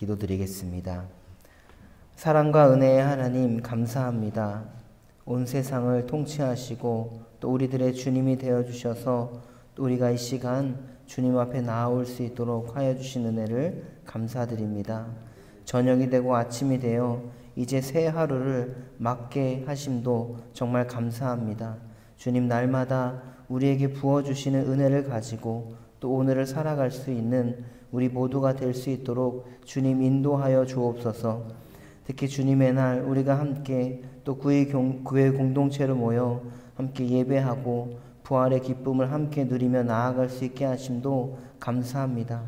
기도드리겠습니다. 사랑과 은혜의 하나님 감사합니다. 온 세상을 통치하시고 또 우리들의 주님이 되어주셔서 또 우리가 이 시간 주님 앞에 나아올 수 있도록 하여 주신 은혜를 감사드립니다. 저녁이 되고 아침이 되어 이제 새 하루를 맞게 하심도 정말 감사합니다. 주님, 날마다 우리에게 부어주시는 은혜를 가지고 또 오늘을 살아갈 수 있는 우리 모두가 될 수 있도록 주님 인도하여 주옵소서. 특히 주님의 날 우리가 함께 또 교회 공동체로 모여 함께 예배하고 부활의 기쁨을 함께 누리며 나아갈 수 있게 하심도 감사합니다.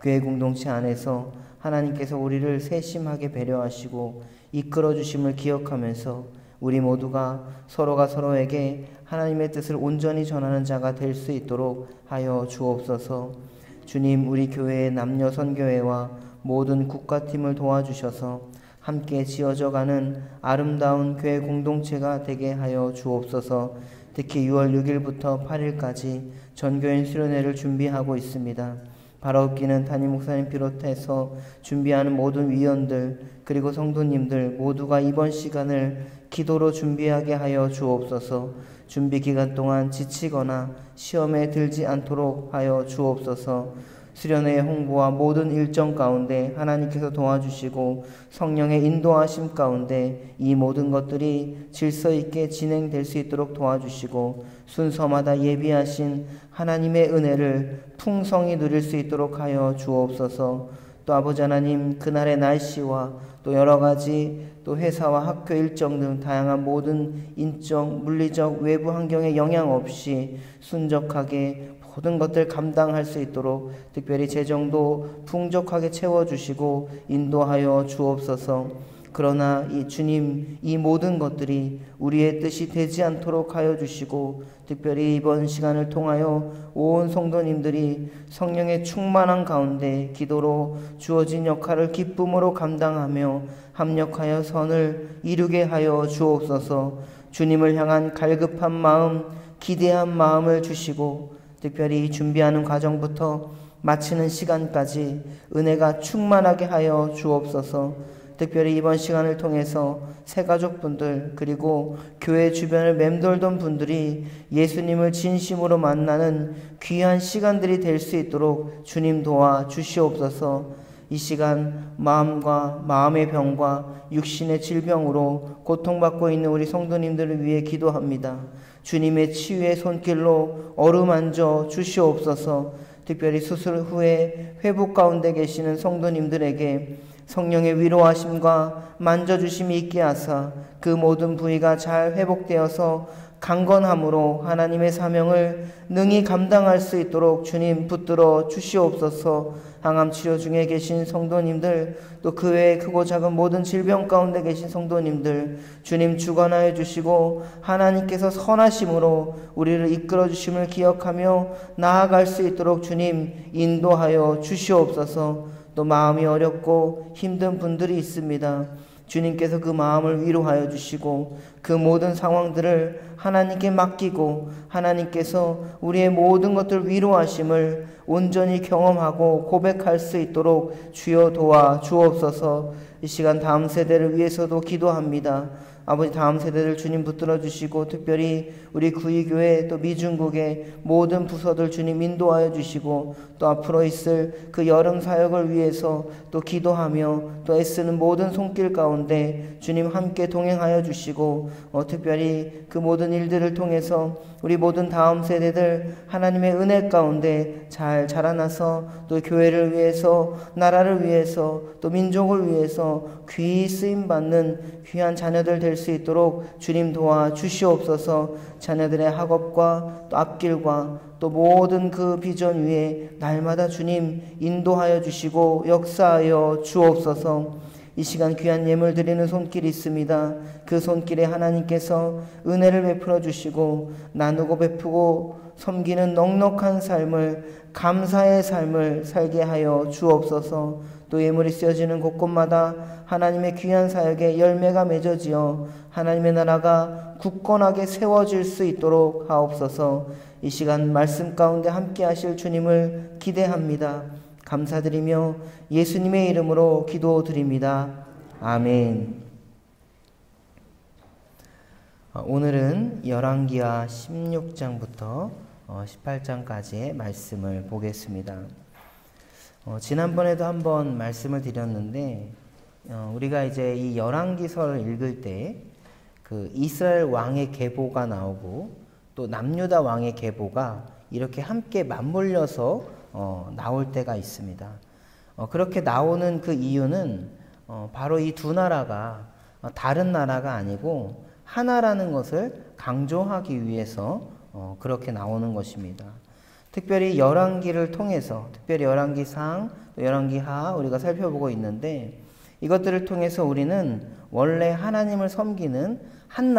교회 공동체 안에서 하나님께서 우리를 세심하게 배려하시고 이끌어 주심을 기억하면서 우리 모두가 서로가 서로에게 하나님의 뜻을 온전히 전하는 자가 될 수 있도록 하여 주옵소서. 주님, 우리 교회의 남녀 선교회와 모든 국가팀을 도와주셔서 함께 지어져가는 아름다운 교회 공동체가 되게 하여 주옵소서. 특히 6월 6일부터 8일까지 전교인 수련회를 준비하고 있습니다. 바라옵기는 담임 목사님 비롯해서 준비하는 모든 위원들 그리고 성도님들 모두가 이번 시간을 기도로 준비하게 하여 주옵소서. 준비 기간 동안 지치거나 시험에 들지 않도록 하여 주옵소서. 수련회의 홍보와 모든 일정 가운데 하나님께서 도와주시고 성령의 인도하심 가운데 이 모든 것들이 질서 있게 진행될 수 있도록 도와주시고 순서마다 예비하신 하나님의 은혜를 풍성히 누릴 수 있도록 하여 주옵소서. 또 아버지 하나님, 그날의 날씨와 또 여러 가지 또 회사와 학교 일정 등 다양한 모든 인적, 물리적, 외부 환경에 영향 없이 순적하게 모든 것들 감당할 수 있도록 특별히 재정도 풍족하게 채워주시고 인도하여 주옵소서. 그러나 이 주님, 이 모든 것들이 우리의 뜻이 되지 않도록 하여 주시고 특별히 이번 시간을 통하여 온 성도님들이 성령의 충만한 가운데 기도로 주어진 역할을 기쁨으로 감당하며 합력하여 선을 이루게 하여 주옵소서. 주님을 향한 갈급한 마음, 기대한 마음을 주시고 특별히 준비하는 과정부터 마치는 시간까지 은혜가 충만하게 하여 주옵소서. 특별히 이번 시간을 통해서 새가족분들 그리고 교회 주변을 맴돌던 분들이 예수님을 진심으로 만나는 귀한 시간들이 될 수 있도록 주님 도와 주시옵소서. 이 시간 마음과 마음의 병과 육신의 질병으로 고통받고 있는 우리 성도님들을 위해 기도합니다. 주님의 치유의 손길로 어루만져 주시옵소서. 특별히 수술 후에 회복 가운데 계시는 성도님들에게 성령의 위로하심과 만져주심이 있게 하사 그 모든 부위가 잘 회복되어서 강건함으로 하나님의 사명을 능히 감당할 수 있도록 주님 붙들어 주시옵소서. 항암 치료 중에 계신 성도님들 또 그 외에 크고 작은 모든 질병 가운데 계신 성도님들 주님 주관하여 주시고 하나님께서 선하심으로 우리를 이끌어 주심을 기억하며 나아갈 수 있도록 주님 인도하여 주시옵소서. 또 마음이 어렵고 힘든 분들이 있습니다. 주님께서 그 마음을 위로하여 주시고 그 모든 상황들을 하나님께 맡기고 하나님께서 우리의 모든 것들 위로하심을 온전히 경험하고 고백할 수 있도록 주여 도와 주옵소서. 이 시간 다음 세대를 위해서도 기도합니다. 아버지, 다음 세대를 주님 붙들어 주시고 특별히 우리 구의교회 또 미중국의 모든 부서들 주님 인도하여 주시고 또 앞으로 있을 그 여름 사역을 위해서 또 기도하며 또 애쓰는 모든 손길 가운데 주님 함께 동행하여 주시고 특별히 그 모든 일들을 통해서 우리 모든 다음 세대들 하나님의 은혜 가운데 잘 자라나서 또 교회를 위해서 나라를 위해서 또 민족을 위해서 귀히 쓰임받는 귀한 자녀들 될 수 있도록 주님 도와 주시옵소서. 자녀들의 학업과 또 앞길과 또 모든 그 비전 위에 날마다 주님 인도하여 주시고 역사하여 주옵소서. 이 시간 귀한 예물 드리는 손길이 있습니다. 그 손길에 하나님께서 은혜를 베풀어 주시고 나누고 베푸고 섬기는 넉넉한 삶을 감사의 삶을 살게 하여 주옵소서. 또 예물이 쓰여지는 곳곳마다 하나님의 귀한 사역에 열매가 맺어지어 하나님의 나라가 굳건하게 세워질 수 있도록 하옵소서. 이 시간 말씀 가운데 함께 하실 주님을 기대합니다. 감사드리며 예수님의 이름으로 기도드립니다. 아멘. 오늘은 열왕기하 16장부터 18장까지의 말씀을 보겠습니다. 지난번에도 한번 말씀을 드렸는데 우리가 이제 이 열왕기서를 읽을 때 그 이스라엘 왕의 계보가 나오고 또 남유다 왕의 계보가 이렇게 함께 맞물려서 나올 때가 있습니다. 그렇게 나오는 그 이유는 바로 이 두 나라가 다른 나라가 아니고 하나라는 것을 강조하기 위해서 그렇게 나오는 것입니다. 특별히 열왕기를 통해서, 특별히 열왕기상, 열왕기하 우리가 살펴보고 있는데 이것들을 통해서 우리는 원래 하나님을 섬기는 한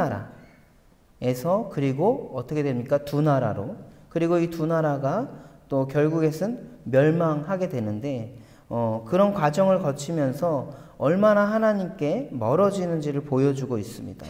나라에서 그리고 어떻게 됩니까? 두 나라로, 그리고 이 두 나라가 또 결국에는 멸망하게 되는데 그런 과정을 거치면서 얼마나 하나님께 멀어지는지를 보여주고 있습니다.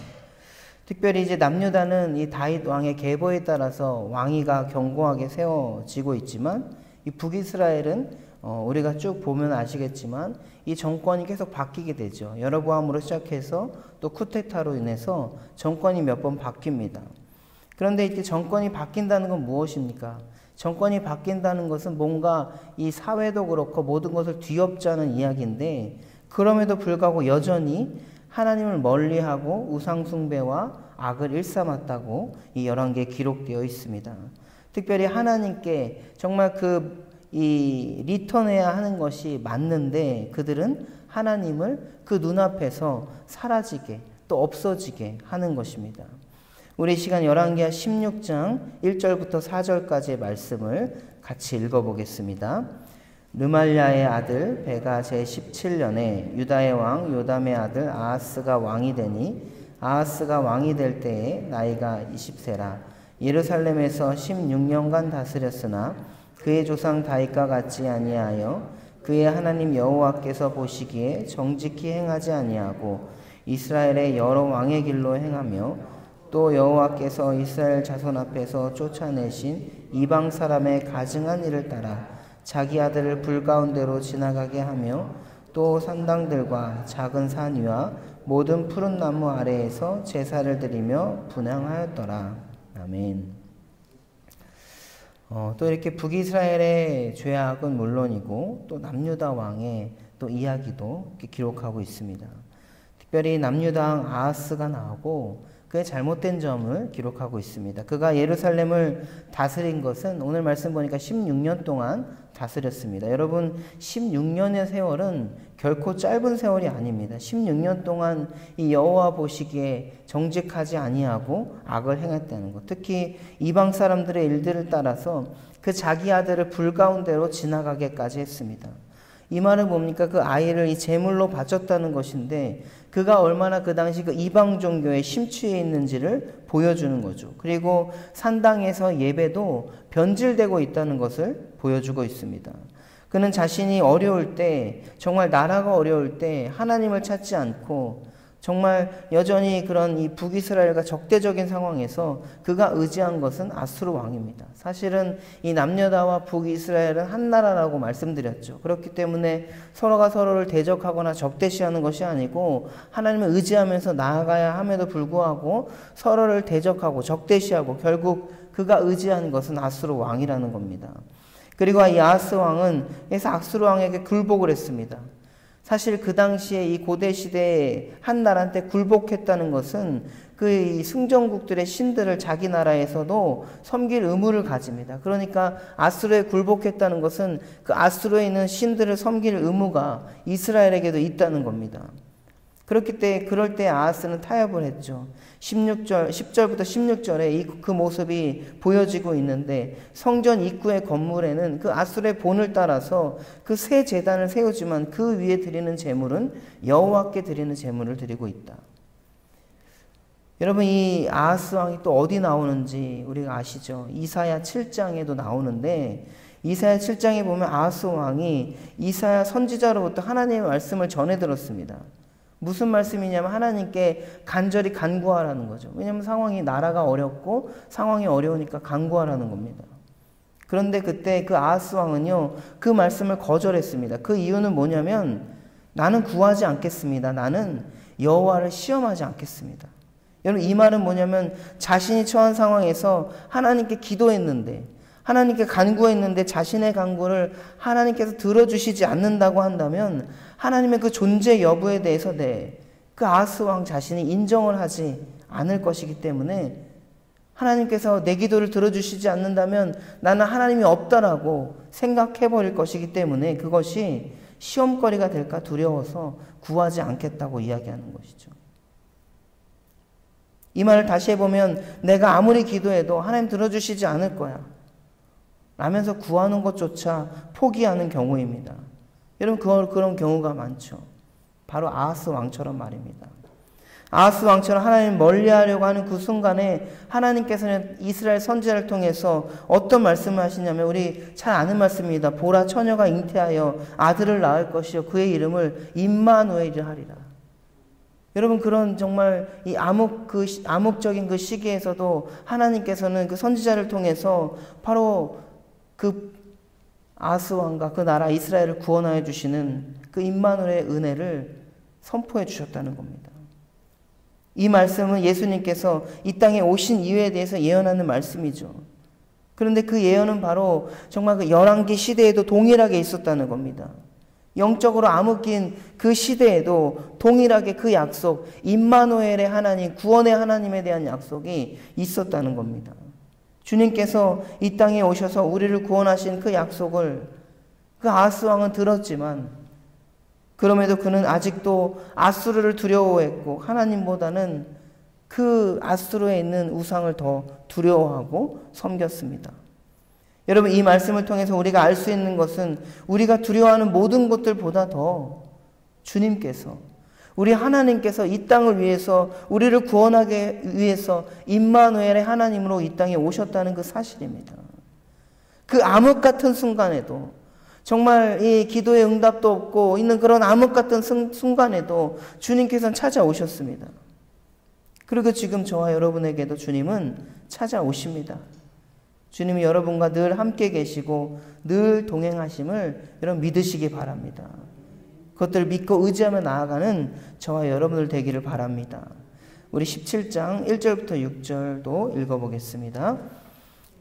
특별히 이제 남유다는 이 다윗 왕의 계보에 따라서 왕위가 견고하게 세워지고 있지만 이 북이스라엘은 우리가 쭉 보면 아시겠지만 이 정권이 계속 바뀌게 되죠. 여로보암으로 시작해서 또 쿠데타로 인해서 정권이 몇 번 바뀝니다. 그런데 이때 정권이 바뀐다는 건 무엇입니까? 정권이 바뀐다는 것은 뭔가 이 사회도 그렇고 모든 것을 뒤엎자는 이야기인데 그럼에도 불구하고 여전히 하나님을 멀리하고 우상숭배와 악을 일삼았다고 이 열왕기에 기록되어 있습니다. 특별히 하나님께 정말 리턴해야 하는 것이 맞는데 그들은 하나님을 그 눈앞에서 사라지게 또 없어지게 하는 것입니다. 우리 시간 열왕기하 16장 1절부터 4절까지의 말씀을 같이 읽어보겠습니다. 르말랴의 아들 베가 제17년에 유다의 왕 요담의 아들 아하스가 왕이 되니 아하스가 왕이 될 때에 나이가 20세라 예루살렘에서 16년간 다스렸으나 그의 조상 다윗과 같지 아니하여 그의 하나님 여호와께서 보시기에 정직히 행하지 아니하고 이스라엘의 여러 왕의 길로 행하며 또 여호와께서 이스라엘 자손 앞에서 쫓아내신 이방 사람의 가증한 일을 따라 자기 아들을 불 가운데로 지나가게 하며 또 산당들과 작은 산 위와 모든 푸른 나무 아래에서 제사를 드리며 분향하였더라. 아멘. 또 이렇게 북이스라엘의 죄악은 물론이고 또 남유다 왕의 또 이야기도 이렇게 기록하고 있습니다. 특별히 남유다 왕 아하스가 나오고 그의 잘못된 점을 기록하고 있습니다. 그가 예루살렘을 다스린 것은 오늘 말씀 보니까 16년 동안 다스렸습니다. 여러분 16년의 세월은 결코 짧은 세월이 아닙니다. 16년 동안 이 여호와 보시기에 정직하지 아니하고 악을 행했다는 것. 특히 이방 사람들의 일들을 따라서 그 자기 아들을 불 가운데로 지나가게까지 했습니다. 이 말은 뭡니까? 그 아이를 이 제물로 바쳤다는 것인데 그가 얼마나 그 당시 그 이방 종교에 심취해 있는지를 보여주는 거죠. 그리고 산당에서 예배도 변질되고 있다는 것을 보여주고 있습니다. 그는 자신이 어려울 때, 정말 나라가 어려울 때 하나님을 찾지 않고 정말 여전히 그런 이 북이스라엘과 적대적인 상황에서 그가 의지한 것은 아수르 왕입니다. 사실은 이 남유다와 북이스라엘은 한 나라라고 말씀드렸죠. 그렇기 때문에 서로가 서로를 대적하거나 적대시하는 것이 아니고 하나님을 의지하면서 나아가야 함에도 불구하고 서로를 대적하고 적대시하고 결국 그가 의지한 것은 아수르 왕이라는 겁니다. 그리고 이 아하스 왕은 그래서 아수르 왕에게 굴복을 했습니다. 사실 그 당시에 이 고대 시대에 한 나라한테 굴복했다는 것은 그 승전국들의 신들을 자기 나라에서도 섬길 의무를 가집니다. 그러니까 아수르에 굴복했다는 것은 그 아수르에 있는 신들을 섬길 의무가 이스라엘에게도 있다는 겁니다. 그렇기 때문에 그럴 때 아하스는 타협을 했죠. 10절부터 16절에 그 모습이 보여지고 있는데 성전 입구의 건물에는 그 아수르의 본을 따라서 그 새 제단을 세우지만 그 위에 드리는 제물은 여호와께 드리는 제물을 드리고 있다. 여러분 이 아하스 왕이 또 어디 나오는지 우리가 아시죠? 이사야 7장에도 나오는데 이사야 7장에 보면 아하스 왕이 이사야 선지자로부터 하나님의 말씀을 전해 들었습니다. 무슨 말씀이냐면 하나님께 간절히 간구하라는 거죠. 왜냐하면 나라가 어렵고 상황이 어려우니까 간구하라는 겁니다. 그런데 그때 그 아하스 왕은요, 그 말씀을 거절했습니다. 그 이유는 뭐냐면 나는 구하지 않겠습니다. 나는 여호와를 시험하지 않겠습니다. 여러분, 이 말은 뭐냐면 자신이 처한 상황에서 하나님께 기도했는데, 하나님께 간구했는데 자신의 간구를 하나님께서 들어주시지 않는다고 한다면 하나님의 그 존재 여부에 대해서 그 아하스 왕 자신이 인정을 하지 않을 것이기 때문에, 하나님께서 내 기도를 들어주시지 않는다면 나는 하나님이 없다라고 생각해버릴 것이기 때문에 그것이 시험거리가 될까 두려워서 구하지 않겠다고 이야기하는 것이죠. 이 말을 다시 해보면 내가 아무리 기도해도 하나님 들어주시지 않을 거야 라면서 구하는 것조차 포기하는 경우입니다. 여러분, 그런 경우가 많죠. 바로 아하스 왕처럼 말입니다. 아하스 왕처럼 하나님 멀리하려고 하는 그 순간에 하나님께서는 이스라엘 선지자를 통해서 어떤 말씀을 하시냐면, 우리 잘 아는 말씀입니다. 보라, 처녀가 잉태하여 아들을 낳을 것이요 그의 이름을 임마누엘이라 하리라. 여러분, 그런 정말 이 암흑적인 그 시기에서도 하나님께서는 그 선지자를 통해서 바로 그 아하스 왕과 그 나라 이스라엘을 구원하여 주시는 그 임마누엘의 은혜를 선포해 주셨다는 겁니다. 이 말씀은 예수님께서 이 땅에 오신 이유에 대해서 예언하는 말씀이죠. 그런데 그 예언은 바로 정말 그 열왕기 시대에도 동일하게 있었다는 겁니다. 영적으로 암흑긴 그 시대에도 동일하게 그 약속, 임마누엘의 하나님, 구원의 하나님에 대한 약속이 있었다는 겁니다. 주님께서 이 땅에 오셔서 우리를 구원하신 그 약속을 그 아하스 왕은 들었지만, 그럼에도 그는 아직도 아수르를 두려워했고 하나님보다는 그 아수르에 있는 우상을 더 두려워하고 섬겼습니다. 여러분, 이 말씀을 통해서 우리가 알 수 있는 것은 우리가 두려워하는 모든 것들보다 더 주님께서, 우리 하나님께서 이 땅을 위해서, 우리를 구원하기 위해서 임마누엘의 하나님으로 이 땅에 오셨다는 그 사실입니다. 그 암흑 같은 순간에도, 정말 이 기도의 응답도 없고 있는 그런 암흑 같은 순간에도 주님께서는 찾아오셨습니다. 그리고 지금 저와 여러분에게도 주님은 찾아오십니다. 주님이 여러분과 늘 함께 계시고 늘 동행하심을 여러분 믿으시기 바랍니다. 그것들을 믿고 의지하며 나아가는 저와 여러분들 되기를 바랍니다. 우리 17장 1절부터 6절도 읽어보겠습니다.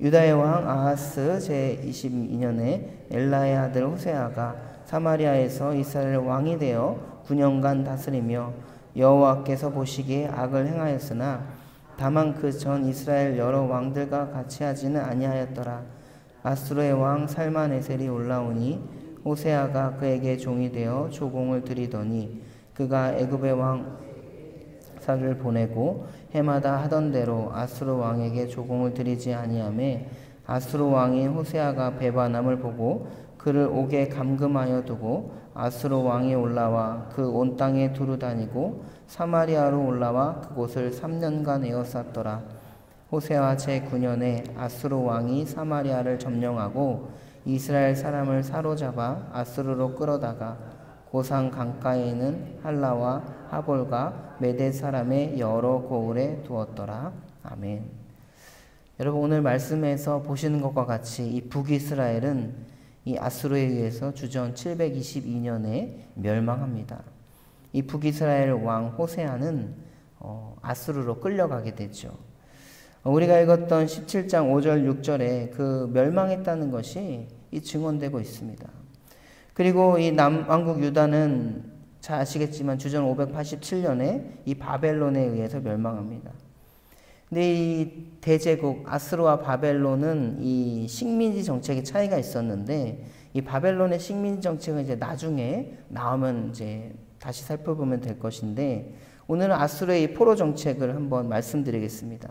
유다의 왕 아하스 제22년에 엘라의 아들 호세아가 사마리아에서 이스라엘 왕이 되어 9년간 다스리며 여호와께서 보시기에 악을 행하였으나 다만 그 전 이스라엘 여러 왕들과 같이 하지는 아니하였더라. 아수르의 왕 살마네셀이 올라오니 호세아가 그에게 종이 되어 조공을 드리더니 그가 애굽의 왕 사를 보내고 해마다 하던 대로 아수르 왕에게 조공을 드리지 아니하매 아수르 왕이 호세아가 배반함을 보고 그를 옥에 감금하여 두고 아수르 왕이 올라와 그 온 땅에 두루 다니고 사마리아로 올라와 그곳을 3년간 에워쌌더라. 호세아 제9년에 아수르 왕이 사마리아를 점령하고 이스라엘 사람을 사로잡아 아수르로 끌어다가 고상 강가에 있는 할라와 하볼과 메대 사람의 여러 고을에 두었더라. 아멘. 여러분, 오늘 말씀에서 보시는 것과 같이 이 북이스라엘은 이 아수르에 의해서 주전 722년에 멸망합니다. 이 북이스라엘 왕 호세아는 아수르로 끌려가게 되죠. 우리가 읽었던 17장 5절 6절에 그 멸망했다는 것이 이 증언되고 있습니다. 그리고 이 남왕국 유다는 잘 아시겠지만 주전 587년에 이 바벨론에 의해서 멸망합니다. 근데 이 대제국 아수르와 바벨론은 이 식민지 정책의 차이가 있었는데, 이 바벨론의 식민지 정책은 이제 나중에 나오면 이제 다시 살펴보면 될 것인데, 오늘은 아수르의 이 포로 정책을 한번 말씀드리겠습니다.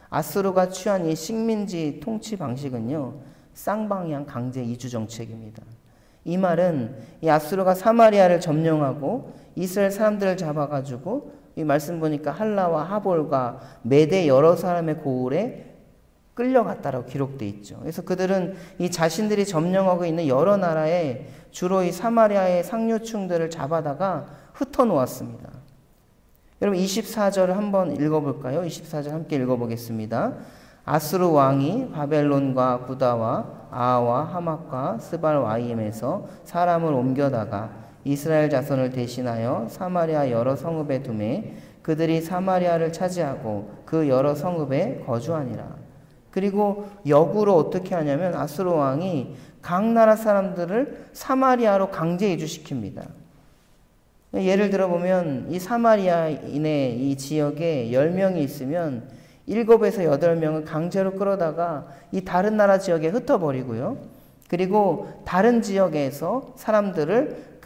아수르가 취한 이 식민지 통치 방식은요, 쌍방향 강제 이주 정책입니다. 이 말은 이 아수르가 사마리아를 점령하고 이스라엘 사람들을 잡아가지고 이 말씀 보니까 할라와 하볼과 메대 여러 사람의 고을에 끌려갔다라고 기록되어 있죠. 그래서 그들은 이 자신들이 점령하고 있는 여러 나라에 주로 이 사마리아의 상류층들을 잡아다가 흩어놓았습니다. 여러분 24절을 한번 읽어볼까요? 24절 함께 읽어보겠습니다. 아수르 왕이 바벨론과 구다와 아와 하맛과 스발와임에서 사람을 옮겨다가 이스라엘 자손을 대신하여 사마리아 여러 성읍에 두매 그들이 사마리아를 차지하고 그 여러 성읍에 거주하니라. 그리고 역으로 어떻게 하냐면 아수르 왕이 각 나라 사람들을 사마리아로 강제 이주시킵니다. 예를 들어 보면 이 사마리아인의 이 지역에 10명이 있으면 7에서 8명을 강제로 끌어다가 이 다른 나라 지역에 흩어버리고요. 그리고 다른 지역에서 사람들을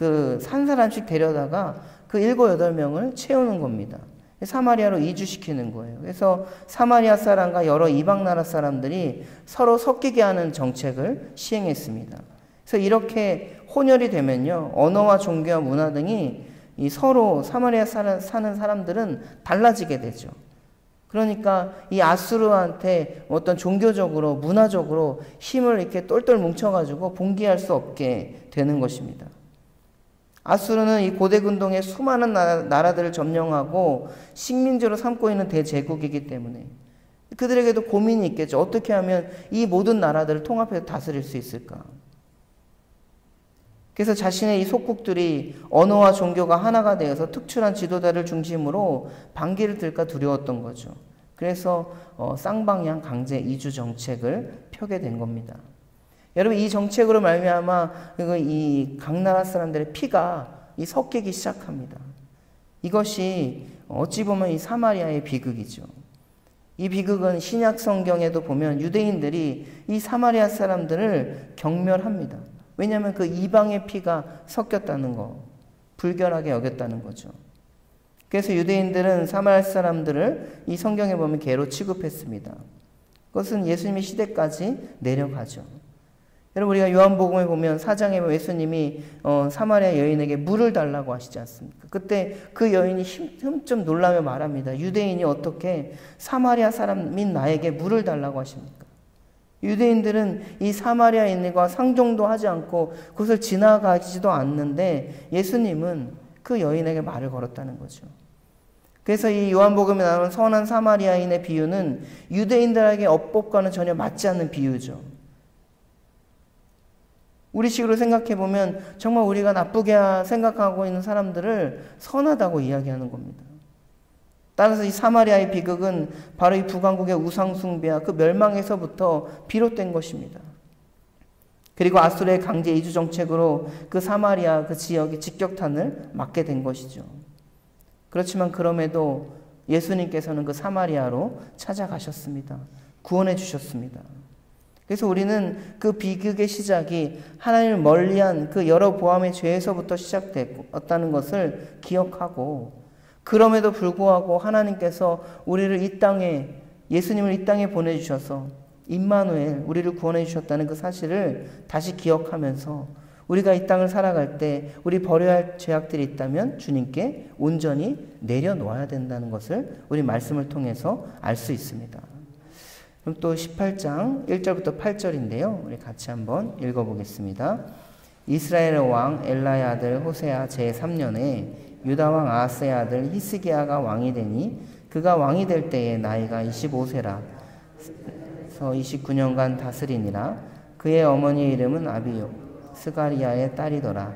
한 사람씩 데려다가 그 7, 8명을 채우는 겁니다. 사마리아로 이주시키는 거예요. 그래서 사마리아 사람과 여러 이방 나라 사람들이 서로 섞이게 하는 정책을 시행했습니다. 그래서 이렇게 혼혈이 되면요, 언어와 종교와 문화 등이 이 서로 사마리아 사는 사람들은 달라지게 되죠. 그러니까 이 아수르한테 어떤 종교적으로 문화적으로 힘을 이렇게 똘똘 뭉쳐가지고 봉기할 수 없게 되는 것입니다. 아수르는 이 고대 근동의 수많은 나라들을 점령하고 식민지로 삼고 있는 대제국이기 때문에 그들에게도 고민이 있겠죠. 어떻게 하면 이 모든 나라들을 통합해서 다스릴 수 있을까? 그래서 자신의 이 속국들이 언어와 종교가 하나가 되어서 특출한 지도자를 중심으로 반기를 들까 두려웠던 거죠. 그래서 쌍방향 강제 이주 정책을 펴게 된 겁니다. 여러분, 이 정책으로 말미암아 이 각 나라 사람들의 피가 섞이기 시작합니다. 이것이 어찌 보면 이 사마리아의 비극이죠. 이 비극은 신약 성경에도 보면 유대인들이 이 사마리아 사람들을 경멸합니다. 왜냐하면 그 이방의 피가 섞였다는 거, 불결하게 여겼다는 거죠. 그래서 유대인들은 사마리아 사람들을 이 성경에 보면 개로 취급했습니다. 그것은 예수님의 시대까지 내려가죠. 여러분, 우리가 요한복음에 보면 4장에 보면 예수님이 사마리아 여인에게 물을 달라고 하시지 않습니까? 그때 그 여인이 흠좀 놀라며 말합니다. 유대인이 어떻게 사마리아 사람인 나에게 물을 달라고 하십니까? 유대인들은 이 사마리아인과 상종도 하지 않고 그것을 지나가지도 않는데 예수님은 그 여인에게 말을 걸었다는 거죠. 그래서 이 요한복음에 나오는 선한 사마리아인의 비유는 유대인들에게 어법과는 전혀 맞지 않는 비유죠. 우리식으로 생각해 보면 정말 우리가 나쁘게 생각하고 있는 사람들을 선하다고 이야기하는 겁니다. 따라서 이 사마리아의 비극은 바로 이 북왕국의 우상숭배와 그 멸망에서부터 비롯된 것입니다. 그리고 아수르의 강제 이주 정책으로 그 사마리아 그 지역의 직격탄을 맞게 된 것이죠. 그렇지만 그럼에도 예수님께서는 그 사마리아로 찾아가셨습니다. 구원해 주셨습니다. 그래서 우리는 그 비극의 시작이 하나님을 멀리한 그 여러 보암의 죄에서부터 시작됐다는 것을 기억하고, 그럼에도 불구하고 하나님께서 우리를 이 땅에, 예수님을 이 땅에 보내주셔서 임마누엘, 우리를 구원해 주셨다는 그 사실을 다시 기억하면서 우리가 이 땅을 살아갈 때 우리 버려야 할 죄악들이 있다면 주님께 온전히 내려놓아야 된다는 것을 우리 말씀을 통해서 알 수 있습니다. 그럼 또 18장 1절부터 8절인데요. 우리 같이 한번 읽어보겠습니다. 이스라엘의 왕 엘라의 아들 호세아 제3년에 유다 왕 아하스의 아들 히스기야가 왕이 되니 그가 왕이 될 때에 나이가 25세라. 29년간 다스리니라. 그의 어머니의 이름은 아비요 스가리야의 딸이더라.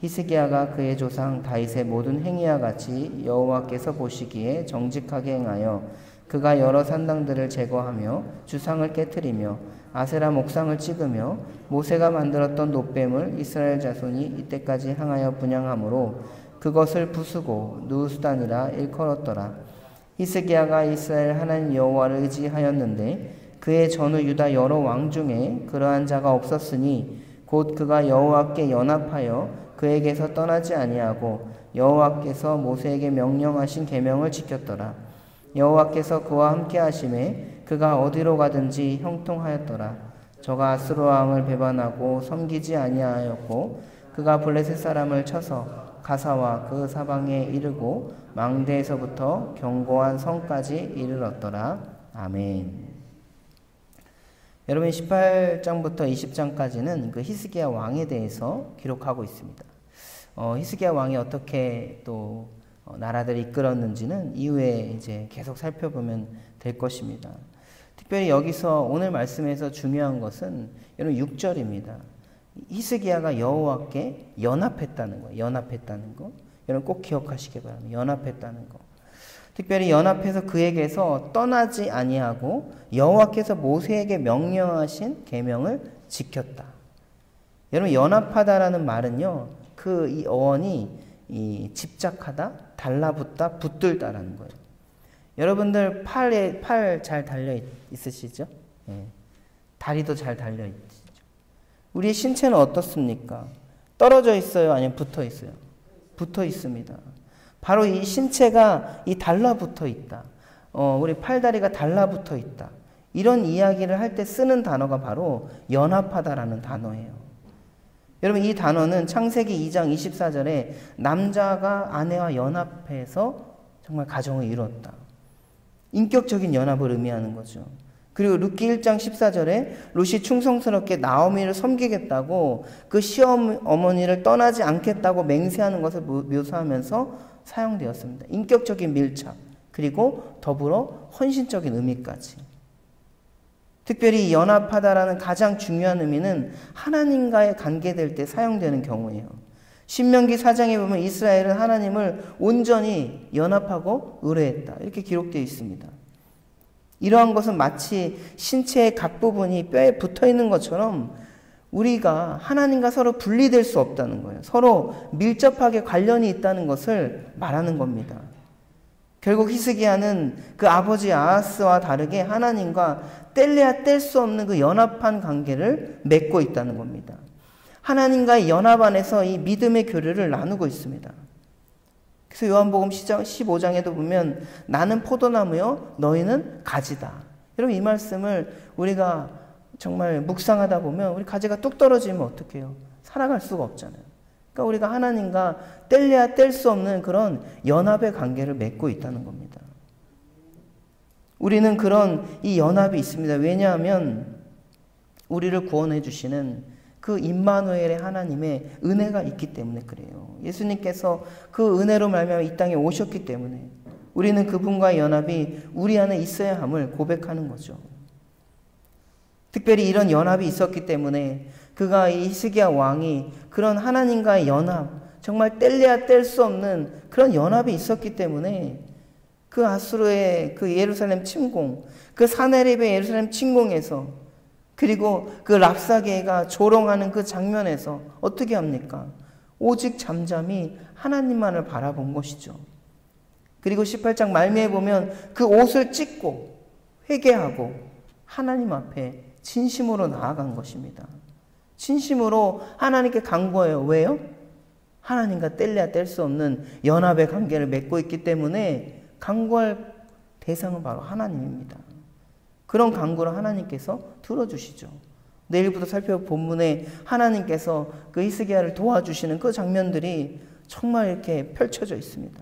히스기야가 그의 조상 다윗의 모든 행위와 같이 여호와께서 보시기에 정직하게 행하여 그가 여러 산당들을 제거하며 주상을 깨뜨리며 아세라 목상을 찍으며 모세가 만들었던 놋뱀을 이스라엘 자손이 이때까지 향하여 분향함으로 그것을 부수고 누수단이라 일컬었더라. 히스기야가 이스라엘 하나님 여호와를 의지하였는데 그의 전후 유다 여러 왕 중에 그러한 자가 없었으니 곧 그가 여호와께 연합하여 그에게서 떠나지 아니하고 여호와께서 모세에게 명령하신 계명을 지켰더라. 여호와께서 그와 함께 하심에 그가 어디로 가든지 형통하였더라. 저가 아수르 왕을 배반하고 섬기지 아니하였고 그가 블레셋 사람을 쳐서 가사와 그 사방에 이르고 망대에서부터 견고한 성까지 이르렀더라. 아멘. 여러분, 18장부터 20장까지는 그 히스기야 왕에 대해서 기록하고 있습니다. 히스기야 왕이 어떻게 또 나라들을 이끌었는지는 이후에 이제 계속 살펴보면 될 것입니다. 특별히 여기서 오늘 말씀에서 중요한 것은 여러분 6절입니다. 히스기야가 여호와께 연합했다는 거, 연합했다는 거. 여러분 꼭 기억하시기 바랍니다. 연합했다는 거. 특별히 연합해서 그에게서 떠나지 아니하고 여호와께서 모세에게 명령하신 계명을 지켰다. 여러분 연합하다라는 말은요, 이 어원이 집착하다, 달라붙다, 붙들다라는 거예요. 여러분들 팔 잘 달려 있으시죠? 네. 다리도 잘 달려 있으시죠? 우리의 신체는 어떻습니까? 떨어져 있어요? 아니면 붙어 있어요? 붙어 있습니다. 바로 이 신체가 달라붙어 있다. 우리 팔다리가 달라붙어 있다. 이런 이야기를 할 때 쓰는 단어가 바로 연합하다라는 단어예요. 여러분 이 단어는 창세기 2장 24절에 남자가 아내와 연합해서 정말 가정을 이뤘다. 인격적인 연합을 의미하는 거죠. 그리고 룻기 1장 14절에 룻이 충성스럽게 나오미를 섬기겠다고 그 시어머니를 떠나지 않겠다고 맹세하는 것을 묘사하면서 사용되었습니다. 인격적인 밀착, 그리고 더불어 헌신적인 의미까지. 특별히 연합하다라는 가장 중요한 의미는 하나님과의 관계될 때 사용되는 경우예요. 신명기 4장에 보면 이스라엘은 하나님을 온전히 연합하고 의뢰했다. 이렇게 기록되어 있습니다. 이러한 것은 마치 신체의 각 부분이 뼈에 붙어 있는 것처럼 우리가 하나님과 서로 분리될 수 없다는 거예요. 서로 밀접하게 관련이 있다는 것을 말하는 겁니다. 결국 히스기야는 그 아버지 아하스와 다르게 하나님과 뗄래야 뗄 수 없는 그 연합한 관계를 맺고 있다는 겁니다. 하나님과의 연합 안에서 이 믿음의 교류를 나누고 있습니다. 그래서 요한복음 15장에도 보면 나는 포도나무요 너희는 가지다. 여러분 이 말씀을 우리가 정말 묵상하다 보면 우리 가지가 뚝 떨어지면 어떡해요? 살아갈 수가 없잖아요. 그러니까 우리가 하나님과 뗄래야 뗄 수 없는 그런 연합의 관계를 맺고 있다는 겁니다. 우리는 그런 이 연합이 있습니다. 왜냐하면 우리를 구원해 주시는 그 임마누엘의 하나님의 은혜가 있기 때문에 그래요. 예수님께서 그 은혜로 말미암아 이 땅에 오셨기 때문에 우리는 그분과의 연합이 우리 안에 있어야 함을 고백하는 거죠. 특별히 이런 연합이 있었기 때문에 그가 이 히스기야 왕이 그런 하나님과의 연합, 정말 뗄래야 뗄 수 없는 그런 연합이 있었기 때문에 그 아수르의 그 예루살렘 침공, 그 사네립의 예루살렘 침공에서 그리고 그 랍사게가 조롱하는 그 장면에서 어떻게 합니까? 오직 잠잠히 하나님만을 바라본 것이죠. 그리고 18장 말미에 보면 그 옷을 찢고 회개하고 하나님 앞에 진심으로 나아간 것입니다. 진심으로 하나님께 간구해요. 왜요? 하나님과 뗄래야 뗄 수 없는 연합의 관계를 맺고 있기 때문에 간구할 대상은 바로 하나님입니다. 그런 간구를 하나님께서 들어주시죠. 내일부터 살펴볼 본문에 하나님께서 그 히스기야를 도와주시는 그 장면들이 정말 이렇게 펼쳐져 있습니다.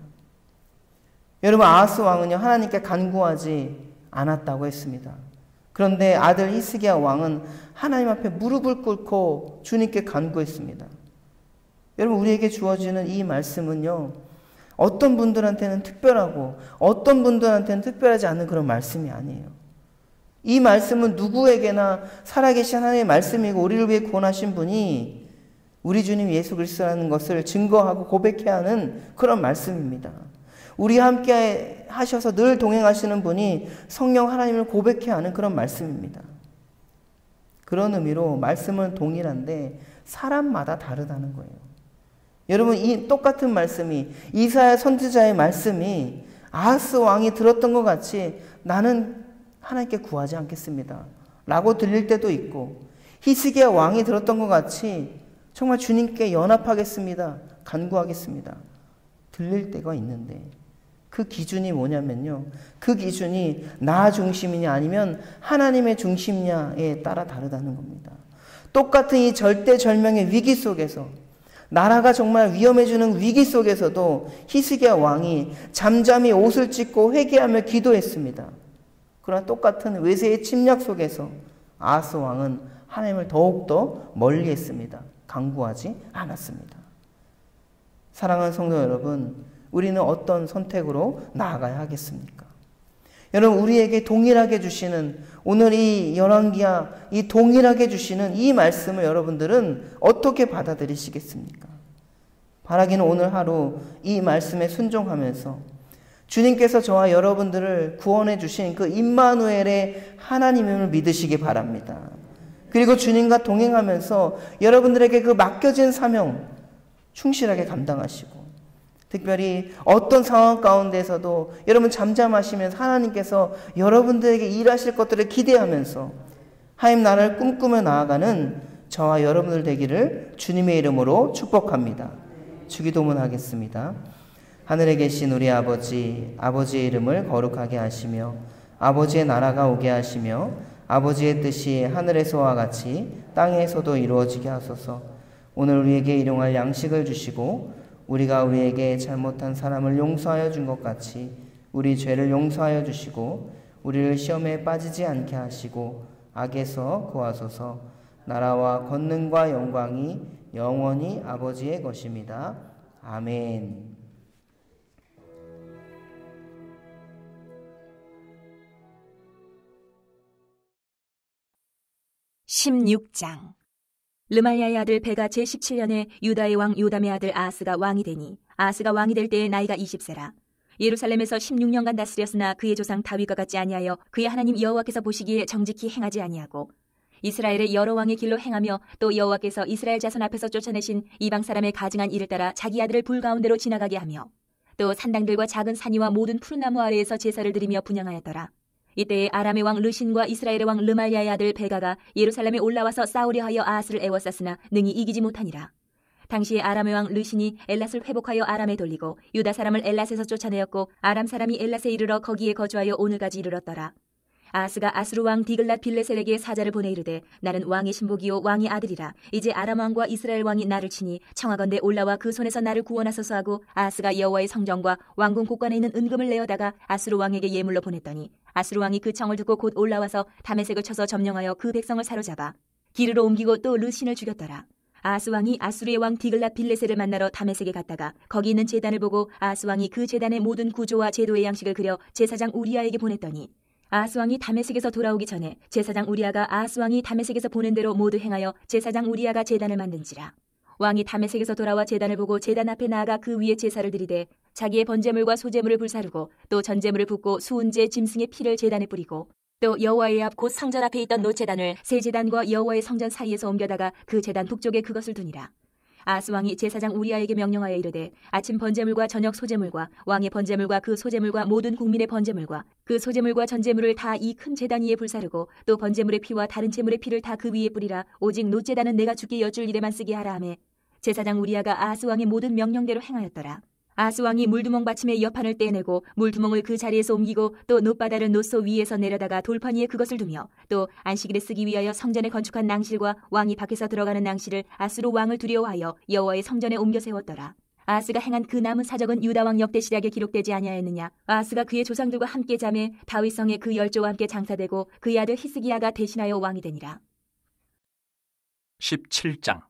여러분 아하스 왕은요 하나님께 간구하지 않았다고 했습니다. 그런데 아들 히스기야 왕은 하나님 앞에 무릎을 꿇고 주님께 간구했습니다. 여러분 우리에게 주어지는 이 말씀은요 어떤 분들한테는 특별하고 어떤 분들한테는 특별하지 않은 그런 말씀이 아니에요. 이 말씀은 누구에게나 살아계신 하나님의 말씀이고 우리를 위해 구원하신 분이 우리 주님 예수 그리스도라는 것을 증거하고 고백해야 하는 그런 말씀입니다. 우리와 함께 하셔서 늘 동행하시는 분이 성령 하나님을 고백해야 하는 그런 말씀입니다. 그런 의미로 말씀은 동일한데 사람마다 다르다는 거예요. 여러분 이 똑같은 말씀이 이사야 선지자의 말씀이 아하스 왕이 들었던 것 같이 나는 하나님께 구하지 않겠습니다 라고 들릴 때도 있고 히스기야 왕이 들었던 것 같이 정말 주님께 연합하겠습니다 간구하겠습니다 들릴 때가 있는데 그 기준이 뭐냐면요 그 기준이 나 중심이냐 아니면 하나님의 중심이냐에 따라 다르다는 겁니다. 똑같은 이 절대절명의 위기 속에서 나라가 정말 위험해지는 위기 속에서도 히스기야 왕이 잠잠히 옷을 찢고 회개하며 기도했습니다. 그러나 똑같은 외세의 침략 속에서 아하스 왕은 하나님을 더욱더 멀리했습니다. 간구하지 않았습니다. 사랑하는 성도 여러분, 우리는 어떤 선택으로 나아가야 하겠습니까? 여러분, 우리에게 동일하게 주시는 오늘 이 열왕기야, 이 동일하게 주시는 이 말씀을 여러분들은 어떻게 받아들이시겠습니까? 바라기는 오늘 하루 이 말씀에 순종하면서 주님께서 저와 여러분들을 구원해 주신 그 임마누엘의 하나님임을 믿으시기 바랍니다. 그리고 주님과 동행하면서 여러분들에게 그 맡겨진 사명 충실하게 감당하시고, 특별히 어떤 상황 가운데서도 여러분 잠잠하시면서 하나님께서 여러분들에게 일하실 것들을 기대하면서 하나님 나라를 꿈꾸며 나아가는 저와 여러분들 되기를 주님의 이름으로 축복합니다. 주기도문 하겠습니다. 하늘에 계신 우리 아버지, 아버지의 이름을 거룩하게 하시며 아버지의 나라가 오게 하시며 아버지의 뜻이 하늘에서와 같이 땅에서도 이루어지게 하소서. 오늘 우리에게 일용할 양식을 주시고 우리가 우리에게 잘못한 사람을 용서하여 준 것 같이 우리 죄를 용서하여 주시고 우리를 시험에 빠지지 않게 하시고 악에서 구하소서. 나라와 권능과 영광이 영원히 아버지의 것입니다. 아멘. 16장. 르말야의 아들 베가 제17년에 유다의 왕 요담의 아들 아하스가 왕이 되니 아하스가 왕이 될 때의 나이가 20세라. 예루살렘에서 16년간 다스렸으나 그의 조상 다윗과 같지 아니하여 그의 하나님 여호와께서 보시기에 정직히 행하지 아니하고 이스라엘의 여러 왕의 길로 행하며 또 여호와께서 이스라엘 자손 앞에서 쫓아내신 이방 사람의 가증한 일을 따라 자기 아들을 불 가운데로 지나가게 하며 또 산당들과 작은 산이와 모든 푸른 나무 아래에서 제사를 드리며 분향하였더라. 이때에 아람의 왕 르신과 이스라엘의 왕 르말야의 아들 베가가 예루살렘에 올라와서 싸우려 하여 아하스를 애워쌌으나 능히 이기지 못하니라. 당시에 아람의 왕 르신이 엘랏을 회복하여 아람에 돌리고 유다 사람을 엘랏에서 쫓아내었고 아람 사람이 엘랏에 이르러 거기에 거주하여 오늘까지 이르렀더라. 아하스가 아수르 왕 디글랏 빌레셀에게 사자를 보내 이르되 나는 왕의 신복이요 왕의 아들이라. 이제 아람 왕과 이스라엘 왕이 나를 치니 청하건대 올라와 그 손에서 나를 구원하소서 하고 아하스가 여호와의 성전과 왕궁 곳간에 있는 은금을 내어다가 아수르 왕에게 예물로 보냈더니 아수르 왕이 그 청을 듣고 곧 올라와서 다메섹을 쳐서 점령하여 그 백성을 사로잡아 기르로 옮기고 또 르신을 죽였더라. 아하스 왕이 아수르의 왕 디글랏 빌레셀을 만나러 다메섹에 갔다가 거기 있는 제단을 보고 아하스 왕이 그 제단의 모든 구조와 제도의 양식을 그려 제사장 우리아에게 보냈더니 아하스 왕이 다메섹에서 돌아오기 전에 제사장 우리아가 아하스 왕이 다메섹에서 보낸 대로 모두 행하여 제사장 우리아가 제단을 만든지라. 왕이 다메섹에서 돌아와 제단을 보고 제단 앞에 나아가 그 위에 제사를 드리되 자기의 번제물과 소제물을 불사르고 또 전제물을 붓고 수은제 짐승의 피를 제단에 뿌리고 또 여호와의 앞 곧 성전 앞에 있던 노제단을 새 제단과 여호와의 성전 사이에서 옮겨다가 그 제단 북쪽에 그것을 두니라. 아하스 왕이 제사장 우리아에게 명령하여 이르되 아침 번제물과 저녁 소제물과 왕의 번제물과 그 소제물과 모든 국민의 번제물과 그 소제물과 전제물을 다 이 큰 제단 위에 불사르고 또 번제물의 피와 다른 제물의 피를 다 그 위에 뿌리라. 오직 노제단은 내가 주께 여쭐 일에만 쓰게 하라 하매 제사장 우리아가 아하스 왕의 모든 명령대로 행하였더라. 아하스 왕이 물두멍 받침의 여판을 떼내고 물두멍을 그 자리에서 옮기고 또 놋바다를 놋소 위에서 내려다가 돌판 위에 그것을 두며 또 안식일에 쓰기 위하여 성전에 건축한 낭실과 왕이 밖에서 들어가는 낭실을 아수르 왕을 두려워하여 여호와의 성전에 옮겨 세웠더라. 아하스가 행한 그 남은 사적은 유다 왕 역대 시략에 기록되지 아니하였느냐. 아하스가 그의 조상들과 함께 잠에 다윗성에 그 열조와 함께 장사되고 그의 아들 히스기야가 대신하여 왕이 되니라. 17장.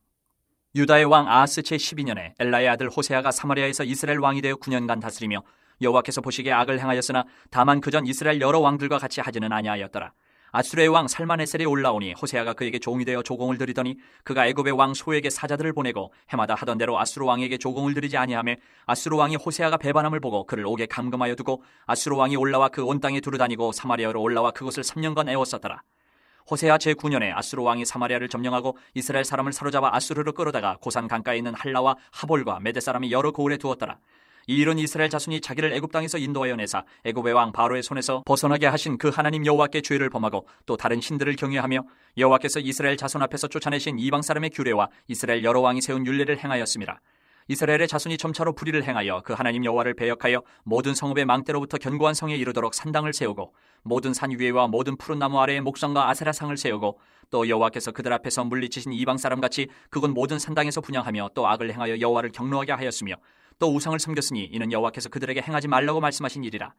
유다의 왕 아하스 제12년에 엘라의 아들 호세아가 사마리아에서 이스라엘 왕이 되어 9년간 다스리며 여호와께서 보시기에 악을 행하였으나 다만 그전 이스라엘 여러 왕들과 같이 하지는 아니하였더라. 아수르의 왕 살마네셀이 올라오니 호세아가 그에게 종이 되어 조공을 드리더니 그가 애굽의 왕 소에게 사자들을 보내고 해마다 하던 대로 아수르 왕에게 조공을 드리지 아니하며 아수르 왕이 호세아가 배반함을 보고 그를 옥에 감금하여 두고 아수르 왕이 올라와 그 온 땅에 두루다니고 사마리아로 올라와 그곳을 3년간 애워쌌더라. 호세아 제9년에 아수르 왕이 사마리아를 점령하고 이스라엘 사람을 사로잡아 아수르로 끌어다가 고산 강가에 있는 할라와 하볼과 메대 사람이 여러 고을에 두었더라. 이 일은 이스라엘 자손이 자기를 애굽 땅에서 인도하여 내사 애굽의 왕 바로의 손에서 벗어나게 하신 그 하나님 여호와께 죄를 범하고 또 다른 신들을 경외하며 여호와께서 이스라엘 자손 앞에서 쫓아내신 이방 사람의 규례와 이스라엘 여러 왕이 세운 율례를 행하였음이라. 이스라엘의 자손이 점차로 불의를 행하여 그 하나님 여호와를 배역하여 모든 성읍의 망대로부터 견고한 성에 이르도록 산당을 세우고 모든 산 위에와 모든 푸른 나무 아래에 목성과 아세라상을 세우고 또 여호와께서 그들 앞에서 물리치신 이방 사람같이 그곳 모든 산당에서 분향하며 또 악을 행하여 여호와를 경노하게 하였으며 또 우상을 섬겼으니 이는 여호와께서 그들에게 행하지 말라고 말씀하신 일이라.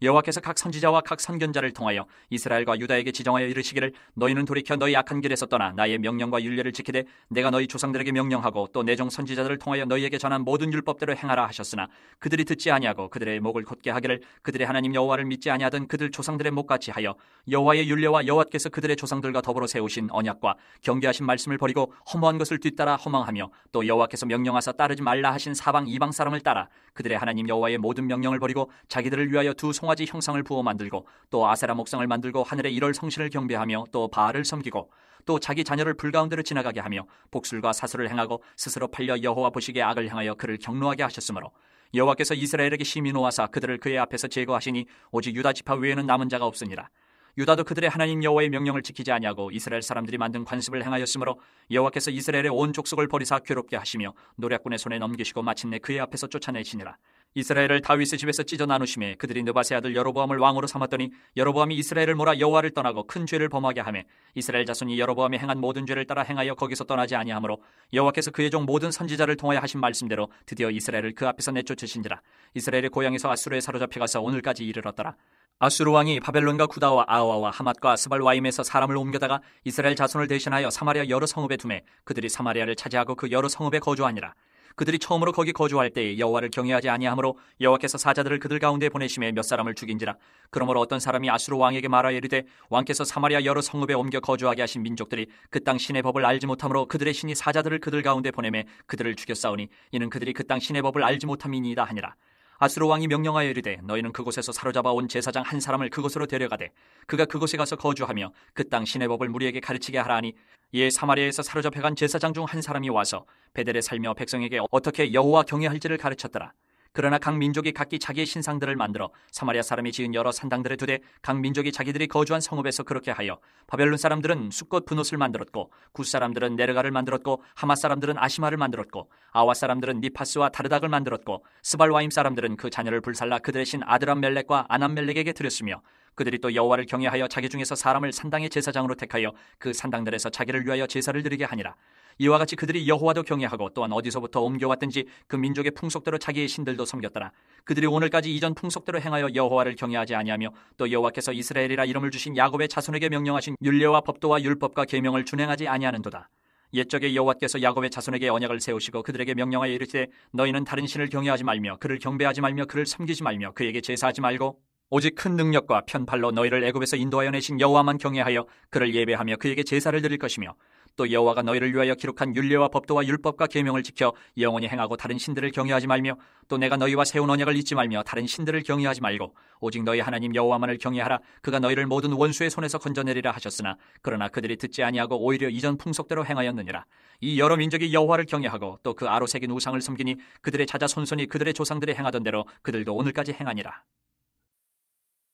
여호와께서 각 선지자와 각 선견자를 통하여 이스라엘과 유다에게 지정하여 이르시기를 너희는 돌이켜 너희 악한 길에서 떠나 나의 명령과 율례를 지키되 내가 너희 조상들에게 명령하고 또 내 종 선지자들을 통하여 너희에게 전한 모든 율법대로 행하라 하셨으나 그들이 듣지 아니하고 그들의 목을 곧게 하기를 그들의 하나님 여호와를 믿지 아니하던 그들 조상들의 목같이 하여 여호와의 율례와 여호와께서 그들의 조상들과 더불어 세우신 언약과 경계하신 말씀을 버리고 허무한 것을 뒤따라 허망하며 또 여호와께서 명령하사 따르지 말라 하신 사방 이방 사람을 따라 그들의 하나님 여호와의 모든 명령을 버리고 자기들을 위하여 두 송아지 형상을 부어 만들고 또 아세라 목상을 만들고 하늘의 일월 성신을 경배하며 또 바알을 섬기고 또 자기 자녀를 불 가운데로 지나가게 하며 복술과 사술을 행하고 스스로 팔려 여호와 보시기에 악을 행하여 그를 경노하게 하셨으므로 여호와께서 이스라엘에게 심히 노하사 그들을 그의 앞에서 제거하시니 오직 유다 지파 외에는 남은 자가 없으니라. 유다도 그들의 하나님 여호와의 명령을 지키지 아니하고 이스라엘 사람들이 만든 관습을 행하였으므로 여호와께서 이스라엘의 온 족속을 버리사 괴롭게 하시며 노략군의 손에 넘기시고 마침내 그의 앞에서 쫓아내시니라. 이스라엘을 다윗의 집에서 찢어 나누심에 그들이 느바세 아들 여로보암을 왕으로 삼았더니 여로보암이 이스라엘을 몰아 여호와를 떠나고 큰 죄를 범하게 하매 이스라엘 자손이 여로보암이 행한 모든 죄를 따라 행하여 거기서 떠나지 아니하므로 여호와께서 그의 종 모든 선지자를 통하여 하신 말씀대로 드디어 이스라엘을 그 앞에서 내쫓으신지라. 이스라엘의 고향에서 아수르에 사로잡혀 가서 오늘까지 이르렀더라. 아수르 왕이 바벨론과 구다와 아와와 하맛과 스발와임에서 사람을 옮겨다가 이스라엘 자손을 대신하여 사마리아 여러 성읍에 두매 그들이 사마리아를 차지하고 그 여러 성읍에 거주하니라. 그들이 처음으로 거기 거주할 때에 여호와를 경외하지 아니하므로 여호와께서 사자들을 그들 가운데 보내심에 몇 사람을 죽인지라. 그러므로 어떤 사람이 아수르 왕에게 말하여 이르되 왕께서 사마리아 여러 성읍에 옮겨 거주하게 하신 민족들이 그 땅 신의 법을 알지 못함으로 그들의 신이 사자들을 그들 가운데 보내매 그들을 죽였사오니 이는 그들이 그 땅 신의 법을 알지 못함이니이다 하니라. 아수르 왕이 명령하여 이르되 너희는 그곳에서 사로잡아 온 제사장 한 사람을 그곳으로 데려가되 그가 그곳에 가서 거주하며 그 땅 신의 법을 무리에게 가르치게 하라 하니 이에 사마리아에서 사로잡혀간 제사장 중 한 사람이 와서 베델에 살며 백성에게 어떻게 여호와 경외할지를 가르쳤더라. 그러나 각 민족이 각기 자기의 신상들을 만들어 사마리아 사람이 지은 여러 산당들에 두되 각 민족이 자기들이 거주한 성읍에서 그렇게 하여 바벨론 사람들은 숫꽃 분옷을 만들었고 굿 사람들은 네르가를 만들었고 하맛 사람들은 아시마를 만들었고 아와 사람들은 니파스와 다르닥을 만들었고 스발와임 사람들은 그 자녀를 불살라 그들의 신 아드람멜렉과 아남멜렉에게 드렸으며 그들이 또 여호와를 경외하여 자기 중에서 사람을 산당의 제사장으로 택하여 그 산당들에서 자기를 위하여 제사를 드리게 하니라. 이와 같이 그들이 여호와도 경외하고 또한 어디서부터 옮겨왔든지 그 민족의 풍속대로 자기의 신들도 섬겼더라. 그들이 오늘까지 이전 풍속대로 행하여 여호와를 경외하지 아니하며 또 여호와께서 이스라엘이라 이름을 주신 야곱의 자손에게 명령하신 율례와 법도와 율법과 계명을 준행하지 아니하는도다. 옛적에 여호와께서 야곱의 자손에게 언약을 세우시고 그들에게 명령하여 이르시되 너희는 다른 신을 경외하지 말며 그를 경배하지 말며 그를 섬기지 말며 그에게 제사하지 말고 오직 큰 능력과 편팔로 너희를 애굽에서 인도하여 내신 여호와만 경외하여 그를 예배하며 그에게 제사를 드릴 것이며 또 여호와가 너희를 위하여 기록한 율례와 법도와 율법과 계명을 지켜 영원히 행하고 다른 신들을 경외하지 말며 또 내가 너희와 세운 언약을 잊지 말며 다른 신들을 경외하지 말고 오직 너희 하나님 여호와만을 경외하라. 그가 너희를 모든 원수의 손에서 건져내리라 하셨으나 그러나 그들이 듣지 아니하고 오히려 이전 풍속대로 행하였느니라. 이 여러 민족이 여호와를 경외하고 또 그 아로 새긴 우상을 섬기니 그들의 자자 손손이 그들의 조상들이 행하던 대로 그들도 오늘까지 행하니라.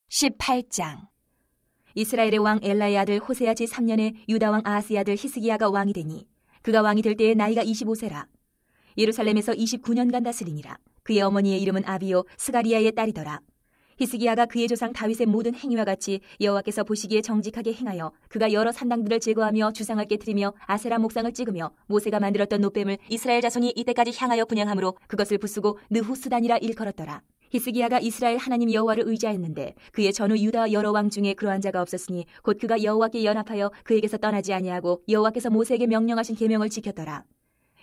18장. 이스라엘의 왕 엘라의 아들 호세아 제3년에 유다 왕 아하스의 아들 히스기야가 왕이 되니 그가 왕이 될 때에 나이가 25세라. 예루살렘에서 29년간 다스리니라. 그의 어머니의 이름은 아비요 스가리야의 딸이더라. 히스기야가 그의 조상 다윗의 모든 행위와 같이 여호와께서 보시기에 정직하게 행하여 그가 여러 산당들을 제거하며 주상을 깨뜨리며 아세라 목상을 찍으며 모세가 만들었던 놋뱀을 이스라엘 자손이 이때까지 향하여 분향함으로 그것을 부수고 느후스단이라 일컬었더라. 히스기야가 이스라엘 하나님 여호와를 의지하였는데 그의 전후 유다 여러 왕 중에 그러한 자가 없었으니 곧 그가 여호와께 연합하여 그에게서 떠나지 아니하고 여호와께서 모세에게 명령하신 계명을 지켰더라.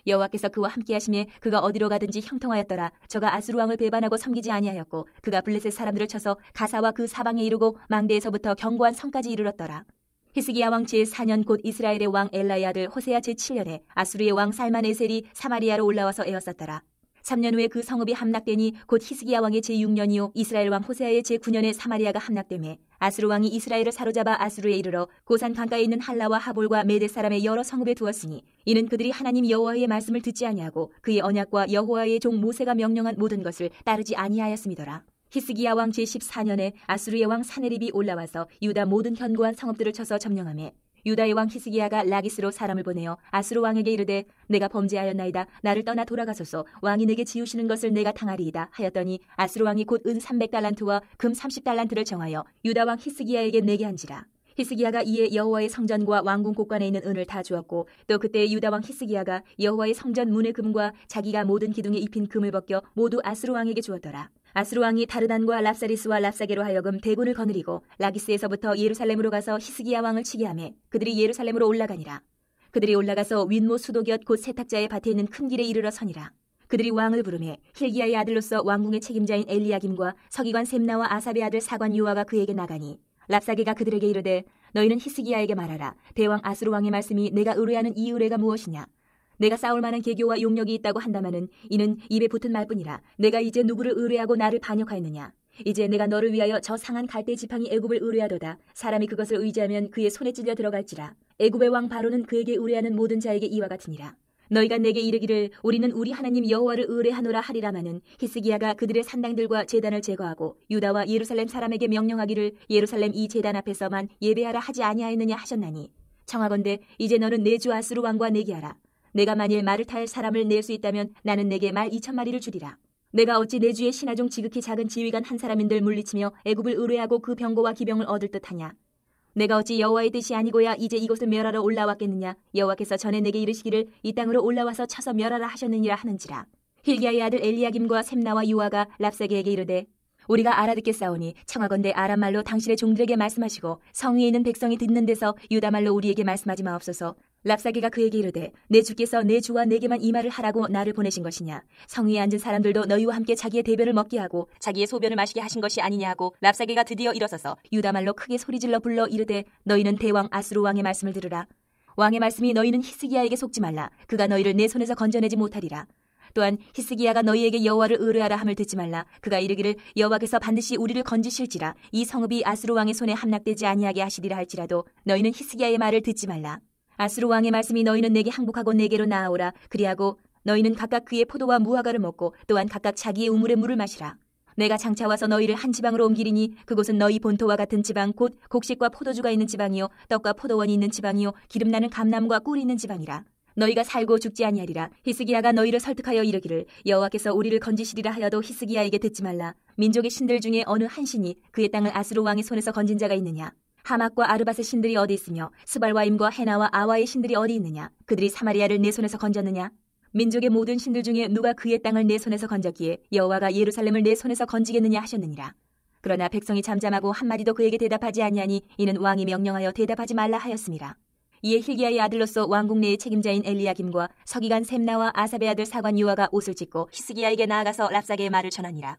여호와께서 그와 함께 하심에 그가 어디로 가든지 형통하였더라. 저가 아수르 왕을 배반하고 섬기지 아니하였고 그가 블레셋 사람들을 쳐서 가사와 그 사방에 이르고 망대에서부터 견고한 성까지 이르렀더라. 히스기야 왕 제4년 곧 이스라엘의 왕 엘라의 아들 호세아 제7년에 아수르의 왕 살만에셀이 사마리아로 올라와서 에웠었더라. 3년 후에 그 성읍이 함락되니 곧 히스기야 왕의 제6년이요 이스라엘 왕 호세아의 제9년에 사마리아가 함락되매 아수르 왕이 이스라엘을 사로잡아 아수르에 이르러 고산 강가에 있는 할라와 하볼과 메뎃 사람의 여러 성읍에 두었으니 이는 그들이 하나님 여호와의 말씀을 듣지 아니하고 그의 언약과 여호와의 종 모세가 명령한 모든 것을 따르지 아니하였음이더라. 히스기야 왕 제14년에 아수르의 왕 사네립이 올라와서 유다 모든 견고한 성읍들을 쳐서 점령하매 유다의 왕 히스기야가 라기스로 사람을 보내어 아수르 왕에게 이르되 내가 범죄하였나이다. 나를 떠나 돌아가소서. 왕이 내게 지우시는 것을 내가 당하리이다 하였더니 아수르 왕이 곧 은 300달란트와 금 30달란트를 정하여 유다 왕 히스기야에게 내게 한지라. 히스기야가 이에 여호와의 성전과 왕궁 곳간에 있는 은을 다 주었고 또 그때 유다 왕 히스기야가 여호와의 성전 문의 금과 자기가 모든 기둥에 입힌 금을 벗겨 모두 아수르 왕에게 주었더라. 아수르 왕이 다르단과 랍사리스와 랍사게로 하여금 대군을 거느리고 라기스에서부터 예루살렘으로 가서 히스기야 왕을 치게 하매 그들이 예루살렘으로 올라가니라. 그들이 올라가서 윈모 수도곁 곧 세탁자의 밭에 있는 큰 길에 이르러 서니라. 그들이 왕을 부르매 힐기야의 아들로서 왕궁의 책임자인 엘리야김과 서기관 셈나와 아삽의 아들 사관 요아가 그에게 나가니 랍사게가 그들에게 이르되 너희는 히스기야에게 말하라. 대왕 아수르 왕의 말씀이 내가 의뢰하는 이 의뢰가 무엇이냐. 내가 싸울 만한 계교와 용력이 있다고 한다마는 이는 입에 붙은 말뿐이라. 내가 이제 누구를 의뢰하고 나를 반역하였느냐. 이제 내가 너를 위하여 저 상한 갈대 지팡이 애굽을 의뢰하도다. 사람이 그것을 의지하면 그의 손에 찔려 들어갈지라. 애굽의 왕 바로는 그에게 의뢰하는 모든 자에게 이와 같으니라. 너희가 내게 이르기를 우리는 우리 하나님 여호와를 의뢰하노라 하리라마는 히스기야가 그들의 산당들과 제단을 제거하고 유다와 예루살렘 사람에게 명령하기를 예루살렘 이 제단 앞에서만 예배하라 하지 아니하였느냐 하셨나니 청하건대 이제 너는 내 주 아수르 왕과 내기하라. 내가 만일 말을 탈 사람을 낼 수 있다면 나는 내게 말 2,000마리를 주리라. 내가 어찌 내 주의 신하중 지극히 작은 지휘관 한 사람인들 물리치며 애굽을 의뢰하고 그 병거와 기병을 얻을 듯하냐. 내가 어찌 여호와의 뜻이 아니고야 이제 이곳을 멸하러 올라왔겠느냐. 여호와께서 전에 내게 이르시기를 이 땅으로 올라와서 쳐서 멸하라 하셨느니라 하는지라. 힐기야의 아들 엘리야김과 셈나와 요아가 랍사게에게 이르되 우리가 알아듣겠사오니 청하건대 아람 말로 당신의 종들에게 말씀하시고 성 위에 있는 백성이 듣는 데서 유다 말로 우리에게 말씀하지 마옵소서. 랍사게가 그에게 이르되 내 주께서 내 주와 내게만 이 말을 하라고 나를 보내신 것이냐. 성 위에 앉은 사람들도 너희와 함께 자기의 대변을 먹게 하고 자기의 소변을 마시게 하신 것이 아니냐 하고 랍사게가 드디어 일어서서 유다 말로 크게 소리질러 불러 이르되 너희는 대왕 아수르 왕의 말씀을 들으라. 왕의 말씀이 너희는 히스기야에게 속지 말라. 그가 너희를 내 손에서 건져내지 못하리라. 또한 히스기야가 너희에게 여호와를 의뢰하라 함을 듣지 말라. 그가 이르기를 여호와께서 반드시 우리를 건지실지라. 이 성읍이 아수르 왕의 손에 함락되지 아니하게 하시리라 할지라도 너희는 히스기야의 말을 듣지 말라. 아수르 왕의 말씀이 너희는 내게 항복하고 내게로 나아오라. 그리하고 너희는 각각 그의 포도와 무화과를 먹고 또한 각각 자기의 우물의 물을 마시라. 내가 장차 와서 너희를 한 지방으로 옮기리니 그곳은 너희 본토와 같은 지방 곧 곡식과 포도주가 있는 지방이요 떡과 포도원이 있는 지방이요 기름나는 감람과 꿀이 있는 지방이라. 너희가 살고 죽지 아니하리라. 히스기야가 너희를 설득하여 이르기를 여호와께서 우리를 건지시리라 하여도 히스기야에게 듣지 말라. 민족의 신들 중에 어느 한 신이 그의 땅을 아수르 왕의 손에서 건진 자가 있느냐. 하맛과 아르밧의 신들이 어디 있으며 스발와임과 헤나와 아와의 신들이 어디 있느냐. 그들이 사마리아를 내 손에서 건졌느냐. 민족의 모든 신들 중에 누가 그의 땅을 내 손에서 건졌기에 여호와가 예루살렘을 내 손에서 건지겠느냐 하셨느니라. 그러나 백성이 잠잠하고 한마디도 그에게 대답하지 아니하니 이는 왕이 명령하여 대답하지 말라 하였습니다. 이에 힐기야의 아들로서 왕궁 내의 책임자인 엘리야김과 서기관 셈나와 아삽의 아들 사관 요아가 옷을 찢고 히스기야에게 나아가서 랍사게의 말을 전하니라.